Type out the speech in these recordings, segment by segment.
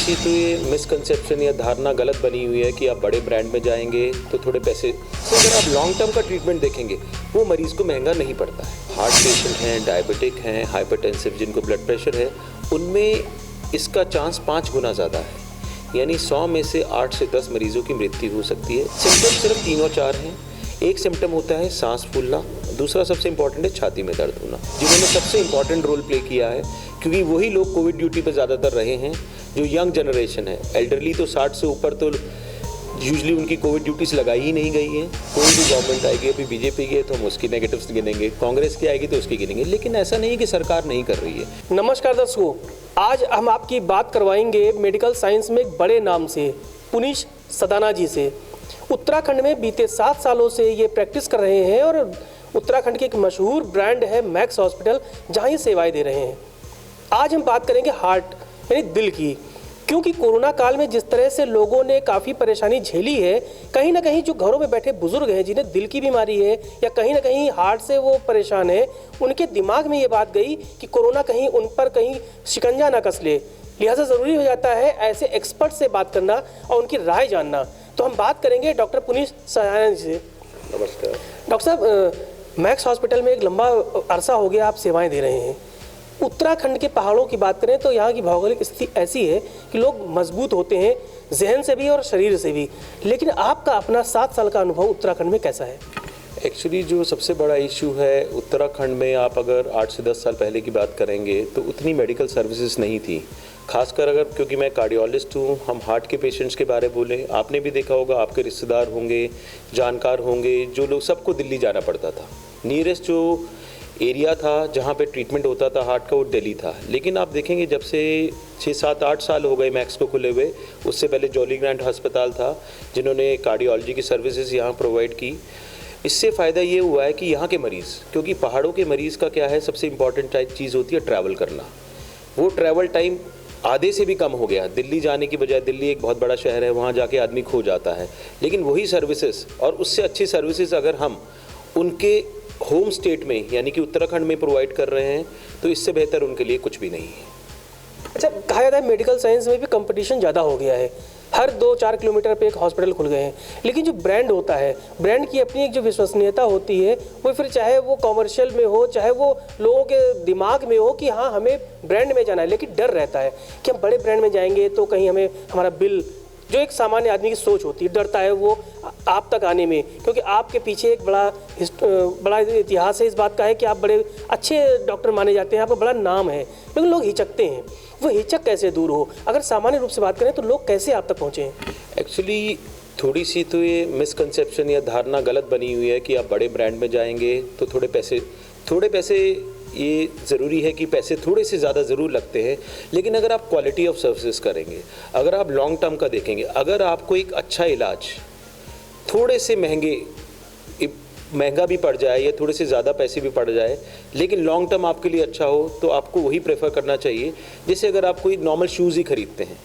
सी तो ये मिसकंसेप्शन या धारणा गलत बनी हुई है कि आप बड़े ब्रांड में जाएंगे तो थोड़े पैसे, तो अगर आप लॉन्ग टर्म का ट्रीटमेंट देखेंगे वो मरीज को महंगा नहीं पड़ता है। हार्ट पेशेंट हैं, डायबिटिक हैं, हाइपरटेंसिव जिनको ब्लड प्रेशर है, उनमें इसका चांस 5 गुना ज़्यादा है, यानी 100 में से 8 से 10 मरीजों की मृत्यु हो सकती है। सिम्टम सिर्फ 3 और 4 हैं। एक सिम्टम होता है सांस फूलना, दूसरा सबसे इंपॉर्टेंट है छाती में दर्द होना, जिन्होंने सबसे इंपॉर्टेंट रोल प्ले किया है, क्योंकि वही लोग कोविड ड्यूटी पर ज़्यादातर रहे हैं जो यंग जनरेशन है। एल्डरली तो 60 से ऊपर तो यूजली उनकी कोविड ड्यूटीज लगाई ही नहीं गई है। कोई भी गवर्नमेंट आएगी, अभी बीजेपी की है तो हम उसकी नेगेटिव्स गिनेंगे, कांग्रेस की आएगी तो उसकी गिनेंगे, लेकिन ऐसा नहीं है कि सरकार नहीं कर रही है। नमस्कार दर्शकों, आज हम आपकी बात करवाएंगे मेडिकल साइंस में एक बड़े नाम से, पुनीश सदाना जी से। उत्तराखंड में बीते 7 सालों से ये प्रैक्टिस कर रहे हैं और उत्तराखंड की एक मशहूर ब्रांड है मैक्स हॉस्पिटल, जहाँ ये सेवाएं दे रहे हैं। आज हम बात करेंगे हार्ट यानी दिल की, क्योंकि कोरोना काल में जिस तरह से लोगों ने काफ़ी परेशानी झेली है, कहीं ना कहीं जो घरों में बैठे बुजुर्ग हैं जिन्हें दिल की बीमारी है या कहीं ना कहीं हार्ट से वो परेशान है, उनके दिमाग में ये बात गई कि कोरोना कहीं उन पर कहीं शिकंजा ना कस ले। लिहाजा ज़रूरी हो जाता है ऐसे एक्सपर्ट से बात करना और उनकी राय जानना। तो हम बात करेंगे डॉक्टर पुनीश सदाना जी से। नमस्कार डॉक्टर साहब, मैक्स हॉस्पिटल में एक लंबा अरसा हो गया आप सेवाएं दे रहे हैं। उत्तराखंड के पहाड़ों की बात करें तो यहाँ की भौगोलिक स्थिति ऐसी है कि लोग मजबूत होते हैं जहन से भी और शरीर से भी, लेकिन आपका अपना 7 साल का अनुभव उत्तराखंड में कैसा है? एक्चुअली जो सबसे बड़ा इशू है उत्तराखंड में, आप अगर 8 से 10 साल पहले की बात करेंगे तो उतनी मेडिकल सर्विसेज नहीं थी। खासकर अगर, क्योंकि मैं कार्डियोलॉजिस्ट हूँ, हम हार्ट के पेशेंट्स के बारे बोलें, आपने भी देखा होगा, आपके रिश्तेदार होंगे, जानकार होंगे, जो लोग, सबको दिल्ली जाना पड़ता था। नियरेस्ट जो एरिया था जहाँ पे ट्रीटमेंट होता था हार्ट का, वो दिल्ली था। लेकिन आप देखेंगे जब से 6, 7, 8 साल हो गए मैक्स को खुले हुए, उससे पहले जॉली ग्रांट अस्पताल था जिन्होंने कार्डियोलॉजी की सर्विसेज यहाँ प्रोवाइड की। इससे फ़ायदा ये हुआ है कि यहाँ के मरीज़, क्योंकि पहाड़ों के मरीज़ का क्या है, सबसे इम्पॉर्टेंट चीज़ होती है ट्रैवल करना। वो ट्रैवल टाइम आधे से भी कम हो गया। दिल्ली जाने की बजाय, दिल्ली एक बहुत बड़ा शहर है, वहाँ जाके आदमी खो जाता है, लेकिन वही सर्विसेज और उससे अच्छी सर्विसेज अगर हम उनके होम स्टेट में यानी कि उत्तराखंड में प्रोवाइड कर रहे हैं तो इससे बेहतर उनके लिए कुछ भी नहीं है। अच्छा, कहा जाता है मेडिकल साइंस में भी कंपटीशन ज़्यादा हो गया है, हर 2-4 किलोमीटर पे एक हॉस्पिटल खुल गए हैं, लेकिन जो ब्रांड होता है, ब्रांड की अपनी एक जो विश्वसनीयता होती है, वो फिर चाहे वो कॉमर्शियल में हो, चाहे वो लोगों के दिमाग में हो कि हाँ हमें ब्रांड में जाना है, लेकिन डर रहता है कि हम बड़े ब्रांड में जाएंगे तो कहीं हमें हमारा बिल, जो एक सामान्य आदमी की सोच होती है, डरता है वो आप तक आने में, क्योंकि आपके पीछे एक बड़ा इतिहास है इस बात का है कि आप बड़े अच्छे डॉक्टर माने जाते हैं, आपका बड़ा नाम है, लेकिन लोग हिचकते हैं। वो हिचक कैसे दूर हो? अगर सामान्य रूप से बात करें तो लोग कैसे आप तक पहुँचे? एक्चुअली थोड़ी सी तो ये मिसकंसेप्शन या धारणा गलत बनी हुई है कि आप बड़े ब्रांड में जाएंगे तो थोड़े पैसे ये ज़रूरी है कि पैसे थोड़े से ज़्यादा ज़रूर लगते हैं, लेकिन अगर आप क्वालिटी ऑफ सर्विसेज करेंगे, अगर आप लॉन्ग टर्म का देखेंगे, अगर आपको एक अच्छा इलाज थोड़े से महंगा भी पड़ जाए या थोड़े से ज़्यादा पैसे भी पड़ जाए, लेकिन लॉन्ग टर्म आपके लिए अच्छा हो, तो आपको वही प्रेफर करना चाहिए। जैसे अगर आप कोई नॉर्मल शूज़ ही खरीदते हैं,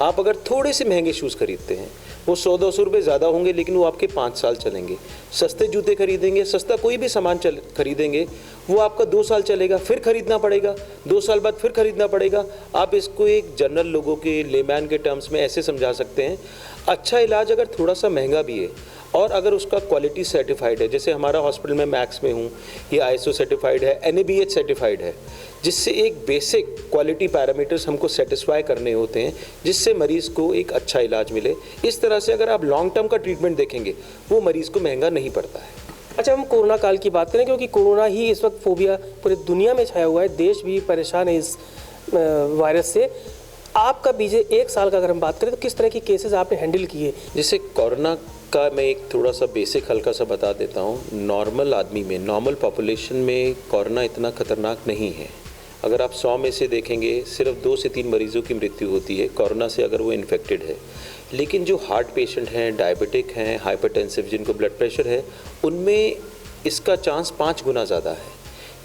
आप अगर थोड़े से महंगे शूज़ खरीदते हैं, वो 100-200 रुपये ज़्यादा होंगे, लेकिन वो आपके 5 साल चलेंगे। सस्ते जूते खरीदेंगे, सस्ता कोई भी सामान खरीदेंगे, वो आपका 2 साल चलेगा, फिर खरीदना पड़ेगा, 2 साल बाद फिर खरीदना पड़ेगा। आप इसको एक जनरल लोगों के, लेमैन के टर्म्स में ऐसे समझा सकते हैं, अच्छा इलाज अगर थोड़ा सा महंगा भी है और अगर उसका क्वालिटी सर्टिफाइड है, जैसे हमारा हॉस्पिटल में मैक्स में हूँ, ये ISO सर्टिफाइड है, NABH सर्टिफाइड है, जिससे एक बेसिक क्वालिटी पैरामीटर्स हमको सेटिस्फाई करने होते हैं, जिससे मरीज़ को एक अच्छा इलाज मिले। इस तरह से अगर आप लॉन्ग टर्म का ट्रीटमेंट देखेंगे, वो मरीज़ को महंगा नहीं पड़ता है। अच्छा, हम कोरोना काल की बात करें, क्योंकि कोरोना ही इस वक्त फोबिया पूरी दुनिया में छाया हुआ है, देश भी परेशान है इस वायरस से। आपका बीते 1 साल का अगर हम बात करें तो किस तरह की केसेस आपने हैंडल किए? जैसे कोरोना का मैं एक थोड़ा सा बेसिक हल्का सा बता देता हूँ। नॉर्मल आदमी में, नॉर्मल पॉपुलेशन में कोरोना इतना खतरनाक नहीं है। अगर आप 100 में से देखेंगे, सिर्फ 2 से 3 मरीजों की मृत्यु होती है कोरोना से अगर वो इन्फेक्टेड है। लेकिन जो हार्ट पेशेंट हैं, डायबिटिक हैं, हाइपरटेंसिव जिनको ब्लड प्रेशर है, उनमें इसका चांस 5 गुना ज़्यादा है,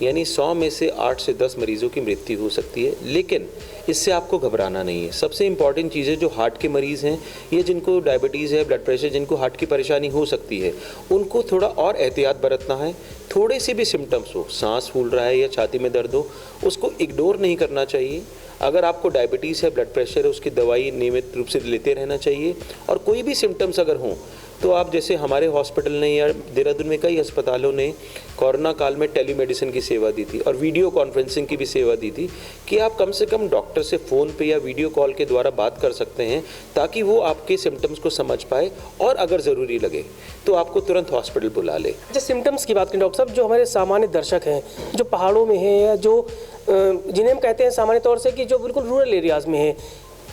यानी 100 में से 8 से 10 मरीजों की मृत्यु हो सकती है। लेकिन इससे आपको घबराना नहीं है। सबसे इम्पॉर्टेंट चीज़ है, जो हार्ट के मरीज़ हैं, ये जिनको डायबिटीज़ है, ब्लड प्रेशर, जिनको हार्ट की परेशानी हो सकती है, उनको थोड़ा और एहतियात बरतना है। थोड़े से भी सिम्टम्स हो, सांस फूल रहा है या छाती में दर्द हो, उसको इग्नोर नहीं करना चाहिए। अगर आपको डायबिटीज़ है, ब्लड प्रेशर है, उसकी दवाई नियमित रूप से लेते रहना चाहिए। और कोई भी सिम्टम्स अगर हों तो आप, जैसे हमारे हॉस्पिटल ने या देहरादून में कई अस्पतालों ने कोरोना काल में टेलीमेडिसिन की सेवा दी थी और वीडियो कॉन्फ्रेंसिंग की भी सेवा दी थी कि आप कम से कम डॉक्टर से फ़ोन पे या वीडियो कॉल के द्वारा बात कर सकते हैं ताकि वो आपके सिम्टम्स को समझ पाए और अगर ज़रूरी लगे तो आपको तुरंत हॉस्पिटल बुला ले। अच्छा, सिम्टम्स की बात करें डॉक्टर साहब, जो हमारे सामान्य दर्शक हैं जो पहाड़ों में हैं या जो जिन्हें हम कहते हैं सामान्य तौर से कि जो बिल्कुल रूरल एरियाज़ में हैं,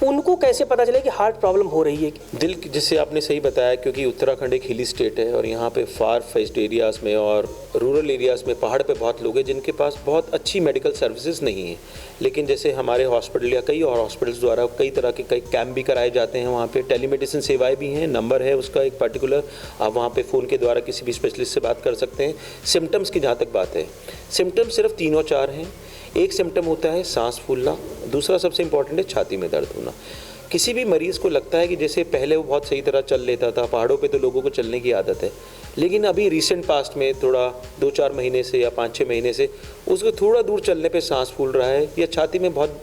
उनको कैसे पता चले कि हार्ट प्रॉब्लम हो रही है? दिल, जिसे आपने सही बताया, क्योंकि उत्तराखंड एक हिली स्टेट है और यहाँ पे फार फेस्ट एरियाज़ में और रूरल एरियाज़ में पहाड़ पे बहुत लोग हैं जिनके पास बहुत अच्छी मेडिकल सर्विसेज नहीं है। लेकिन जैसे हमारे हॉस्पिटल या कई और हॉस्पिटल्स द्वारा कई तरह के कई कैंप भी कराए जाते हैं, वहाँ पे टेलीमेडिसिन सेवाएं भी हैं, नंबर है उसका एक पर्टिकुलर, आप वहाँ पे फ़ोन के द्वारा किसी भी स्पेशलिस्ट से बात कर सकते हैं। सिम्टम्स की जहाँ तक बात है, सिम्टम्स सिर्फ 3 और 4 हैं। एक सिम्टम होता है सांस फूलना, दूसरा सबसे इंपॉर्टेंट है छाती में दर्द होना। किसी भी मरीज़ को लगता है कि जैसे पहले वो बहुत सही तरह चल लेता था, पहाड़ों पे तो लोगों को चलने की आदत है, लेकिन अभी रिसेंट पास्ट में थोड़ा 2-4 महीने से या 5-6 महीने से उसको थोड़ा दूर चलने पे सांस फूल रहा है या छाती में बहुत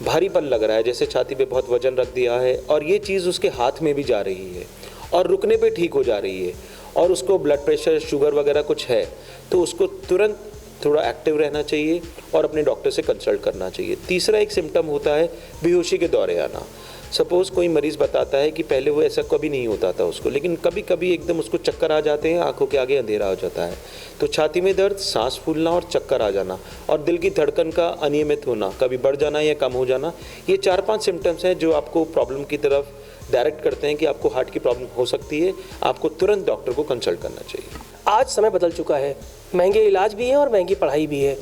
भारीपन लग रहा है, जैसे छाती पे बहुत वजन रख दिया है और ये चीज़ उसके हाथ में भी जा रही है और रुकने पे ठीक हो जा रही है और उसको ब्लड प्रेशर, शुगर वगैरह कुछ है तो उसको तुरंत थोड़ा एक्टिव रहना चाहिए और अपने डॉक्टर से कंसल्ट करना चाहिए। तीसरा एक सिम्टम होता है बेहोशी के दौरे आना। सपोज़ कोई मरीज़ बताता है कि पहले वो ऐसा कभी नहीं होता था उसको, लेकिन कभी कभी एकदम उसको चक्कर आ जाते हैं, आंखों के आगे अंधेरा हो जाता है। तो छाती में दर्द, सांस फूलना और चक्कर आ जाना और दिल की धड़कन का अनियमित होना, कभी बढ़ जाना या कम हो जाना, ये 4-5 सिम्टम्स हैं जो आपको प्रॉब्लम की तरफ डायरेक्ट करते हैं कि आपको हार्ट की प्रॉब्लम हो सकती है। आपको तुरंत डॉक्टर को कंसल्ट करना चाहिए। आज समय बदल चुका है, महंगे इलाज भी है और महंगी पढ़ाई भी है।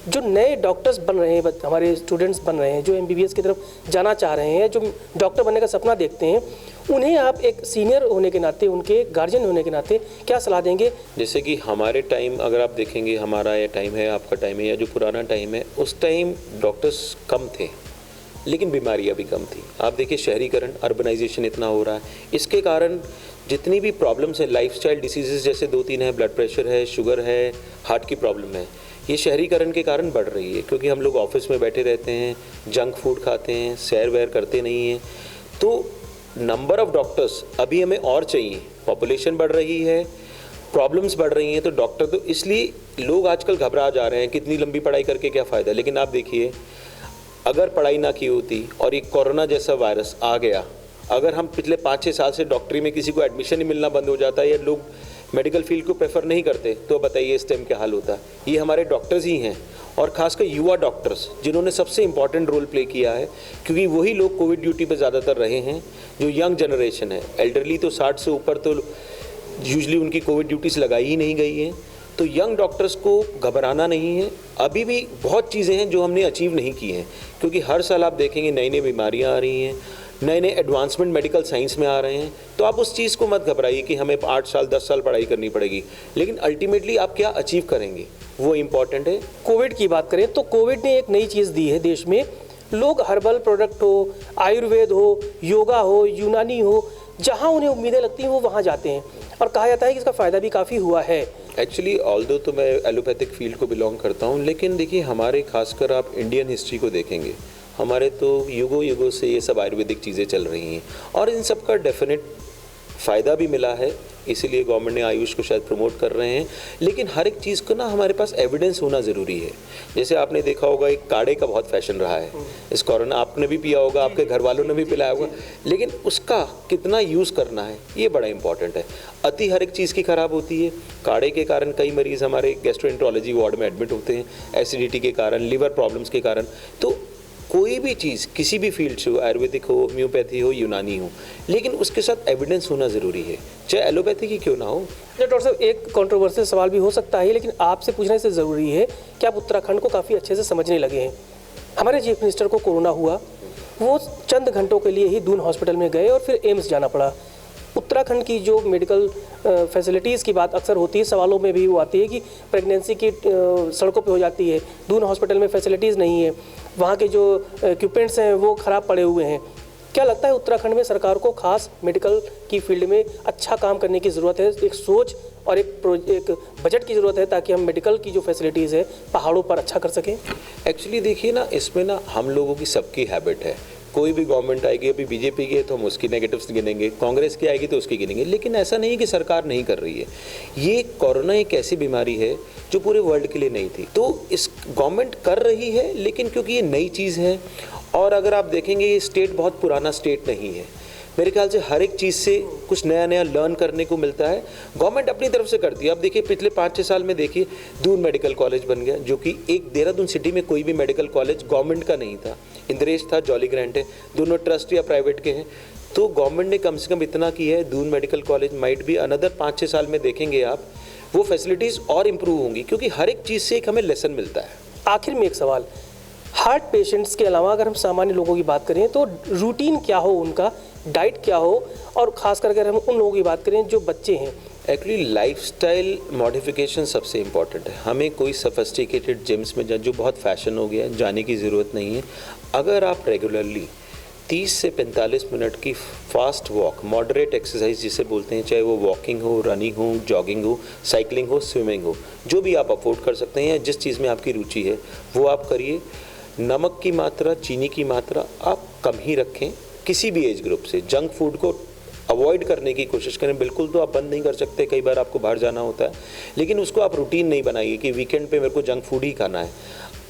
जो नए डॉक्टर्स बन रहे हैं, हमारे स्टूडेंट्स बन रहे हैं, जो MBBS की तरफ जाना चाह रहे हैं, जो डॉक्टर बनने का सपना देखते हैं, उन्हें आप एक सीनियर होने के नाते, उनके गार्जियन होने के नाते क्या सलाह देंगे? जैसे कि हमारे टाइम अगर आप देखेंगे, हमारा ये टाइम है, आपका टाइम है या जो पुराना टाइम है, उस टाइम डॉक्टर्स कम थे लेकिन बीमारियां भी कम थी। आप देखिए शहरीकरण, अर्बनाइजेशन इतना हो रहा है, इसके कारण जितनी भी प्रॉब्लम्स हैं, लाइफस्टाइल डिसीजेस जैसे 2-3 हैं, ब्लड प्रेशर है, शुगर है, हार्ट की प्रॉब्लम है, ये शहरीकरण के कारण बढ़ रही है क्योंकि हम लोग ऑफिस में बैठे रहते हैं, जंक फूड खाते हैं, सैर वैर करते नहीं हैं। तो नंबर ऑफ़ डॉक्टर्स अभी हमें और चाहिए, पॉपुलेशन बढ़ रही है, प्रॉब्लम्स बढ़ रही हैं, तो डॉक्टर तो इसलिए लोग आजकल घबरा जा रहे हैं, कितनी लंबी पढ़ाई करके क्या फ़ायदा। लेकिन आप देखिए, अगर पढ़ाई ना की होती और ये कोरोना जैसा वायरस आ गया, अगर हम पिछले 5-6 साल से डॉक्टरी में किसी को एडमिशन ही मिलना बंद हो जाता है या लोग मेडिकल फील्ड को प्रेफर नहीं करते, तो बताइए इस टाइम क्या हाल होता। ये हमारे डॉक्टर्स ही हैं और ख़ासकर युवा डॉक्टर्स जिन्होंने सबसे इम्पॉर्टेंट रोल प्ले किया है क्योंकि वही लोग कोविड ड्यूटी पे ज़्यादातर रहे हैं। जो यंग जनरेशन है, एल्डरली तो 60 से ऊपर तो यूजली उनकी कोविड ड्यूटीज़ लगाई ही नहीं गई हैं। तो यंग डॉक्टर्स को घबराना नहीं है। अभी भी बहुत चीज़ें हैं जो हमने अचीव नहीं की हैं क्योंकि हर साल आप देखेंगे नई नई बीमारियां आ रही हैं, नए नए एडवांसमेंट मेडिकल साइंस में आ रहे हैं। तो आप उस चीज़ को मत घबराइए कि हमें 8 साल 10 साल पढ़ाई करनी पड़ेगी, लेकिन अल्टीमेटली आप क्या अचीव करेंगे वो इम्पॉर्टेंट है। कोविड की बात करें तो कोविड ने एक नई चीज़ दी है देश में। लोग हर्बल प्रोडक्ट हो, आयुर्वेद हो, योगा हो, यूनानी हो, जहाँ उन्हें उम्मीदें लगती हैं वो वहाँ जाते हैं और कहा जाता है कि इसका फ़ायदा भी काफ़ी हुआ है। एक्चुअली ऑल्दो तो मैं एलोपैथिक फील्ड को बिलोंग करता हूँ, लेकिन देखिए हमारे खासकर आप इंडियन हिस्ट्री को देखेंगे, हमारे तो युगों से ये सब आयुर्वेदिक चीज़ें चल रही हैं और इन सब का डेफिनेट फ़ायदा भी मिला है, इसीलिए गवर्नमेंट ने आयुष को शायद प्रमोट कर रहे हैं। लेकिन हर एक चीज़ को ना हमारे पास एविडेंस होना ज़रूरी है। जैसे आपने देखा होगा एक काढ़े का बहुत फैशन रहा है इस कोरोना, आपने भी पिया होगा, आपके घर वालों ने भी पिलाया होगा, लेकिन उसका कितना यूज़ करना है ये बड़ा इंपॉर्टेंट है। अति हर एक चीज़ की ख़राब होती है। काढ़े के कारण कई मरीज़ हमारे गैस्ट्रोएंटरोलॉजी वार्ड में एडमिट होते हैं, एसिडिटी के कारण, लिवर प्रॉब्लम्स के कारण। तो कोई भी चीज़ किसी भी फील्ड से हो, आयुर्वेदिक हो, होम्योपैथी हो, यूनानी हो, लेकिन उसके साथ एविडेंस होना ज़रूरी है, चाहे एलोपैथी की क्यों ना हो। डॉक्टर साहब, एक कंट्रोवर्शियल सवाल भी हो सकता है, लेकिन आपसे पूछने से ज़रूरी है कि आप उत्तराखंड को काफ़ी अच्छे से समझने लगे हैं। हमारे चीफ मिनिस्टर को कोरोना हुआ, वो चंद घंटों के लिए ही दून हॉस्पिटल में गए और फिर एम्स जाना पड़ा। उत्तराखंड की जो मेडिकल फैसिलिटीज़ की बात अक्सर होती है, सवालों में भी वो आती है कि प्रेगनेंसी की सड़कों पे हो जाती है, दून हॉस्पिटल में फैसिलिटीज़ नहीं है, वहाँ के जो इक्विपमेंट्स हैं वो ख़राब पड़े हुए हैं। क्या लगता है उत्तराखंड में सरकार को खास मेडिकल की फील्ड में अच्छा काम करने की ज़रूरत है, एक सोच और एक बजट की ज़रूरत है ताकि हम मेडिकल की जो फैसिलिटीज़ है पहाड़ों पर अच्छा कर सकें? एक्चुअली देखिए ना, इसमें ना हम लोगों की सबकी हैबिट है। कोई भी गवर्नमेंट आएगी, अभी बीजेपी की है तो हम उसकी नेगेटिव्स गिनेंगे, कांग्रेस की आएगी तो उसकी गिनेंगे, लेकिन ऐसा नहीं कि सरकार नहीं कर रही है। ये कोरोना एक ऐसी बीमारी है जो पूरे वर्ल्ड के लिए नहीं थी, तो इस गवर्नमेंट कर रही है, लेकिन क्योंकि ये नई चीज़ है और अगर आप देखेंगे ये स्टेट बहुत पुराना स्टेट नहीं है, मेरे ख्याल से हर एक चीज़ से कुछ नया नया लर्न करने को मिलता है। गवर्नमेंट अपनी तरफ से करती है। अब देखिए पिछले 5-6 साल में देखिए दून मेडिकल कॉलेज बन गया, जो कि एक देहरादून सिटी में कोई भी मेडिकल कॉलेज गवर्नमेंट का नहीं था। इंद्रेश था, जॉली ग्रांट है, दोनों ट्रस्ट या प्राइवेट के हैं। तो गवर्नमेंट ने कम से कम इतना किया है। दून मेडिकल कॉलेज माइट भी अनदर 5-6 साल में देखेंगे आप, वो फैसिलिटीज़ और इम्प्रूव होंगी, क्योंकि हर एक चीज़ से एक हमें लेसन मिलता है। आखिर में एक सवाल, हार्ट पेशेंट्स के अलावा अगर हम सामान्य लोगों की बात करें तो रूटीन क्या हो, उनका डाइट क्या हो, और ख़ास करके अगर हम उन लोगों की बात करें जो बच्चे हैं? एक्चुअली लाइफस्टाइल मॉडिफिकेशन सबसे इम्पॉर्टेंट है। हमें कोई सफिस्टिकेटेड जिम्स में जो बहुत फैशन हो गया है जाने की ज़रूरत नहीं है। अगर आप रेगुलरली 30 से 45 मिनट की फास्ट वॉक, मॉडरेट एक्सरसाइज जिसे बोलते हैं, चाहे वो वॉकिंग हो, रनिंग हो, जॉगिंग हो, साइकिलिंग हो, स्विमिंग हो, जो भी आप अफोर्ड कर सकते हैं या जिस चीज़ में आपकी रुचि है वो आप करिए। नमक की मात्रा, चीनी की मात्रा आप कम ही रखें किसी भी एज ग्रुप से। जंक फूड को अवॉइड करने की कोशिश करें। बिल्कुल तो आप बंद नहीं कर सकते, कई बार आपको बाहर जाना होता है, लेकिन उसको आप रूटीन नहीं बनाइए कि वीकेंड पे मेरे को जंक फूड ही खाना है।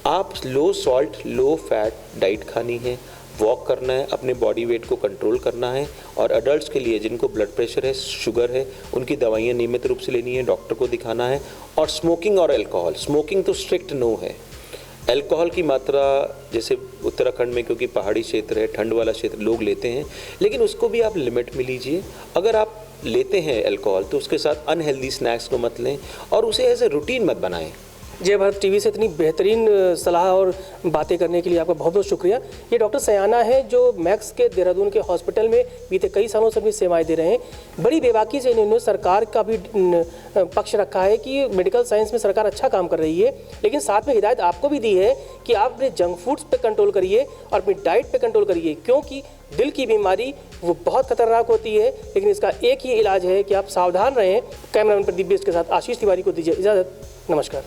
आप लो सॉल्ट, लो फैट डाइट खानी है, वॉक करना है, अपने बॉडी वेट को कंट्रोल करना है। और अडल्ट्स के लिए जिनको ब्लड प्रेशर है, शुगर है, उनकी दवाइयाँ नियमित रूप से लेनी है, डॉक्टर को दिखाना है। और स्मोकिंग और अल्कोहल, स्मोकिंग तो स्ट्रिक्ट नो है। अल्कोहल की मात्रा जैसे उत्तराखंड में, क्योंकि पहाड़ी क्षेत्र है, ठंड वाला क्षेत्र, लोग लेते हैं, लेकिन उसको भी आप लिमिट में लीजिए। अगर आप लेते हैं अल्कोहल तो उसके साथ अनहेल्दी स्नैक्स को मत लें और उसे एज ए रूटीन मत बनाएं। जय भारत टीवी से इतनी बेहतरीन सलाह और बातें करने के लिए आपका बहुत बहुत शुक्रिया। ये डॉक्टर सयाना है जो मैक्स के देहरादून के हॉस्पिटल में बीते कई सालों से अपनी सेवाएं दे रहे हैं। बड़ी बेबाकी से इन्होंने सरकार का भी पक्ष रखा है कि मेडिकल साइंस में सरकार अच्छा काम कर रही है, लेकिन साथ में हिदायत आपको भी दी है कि आप अपने जंक फूड्स पे कंट्रोल करिए और अपनी डाइट पे कंट्रोल करिए, क्योंकि दिल की बीमारी वो बहुत खतरनाक होती है, लेकिन इसका एक ही इलाज है कि आप सावधान रहें। कैमरामैन प्रदीप बेस के साथ आशीष तिवारी को दीजिए इजाज़त। नमस्कार।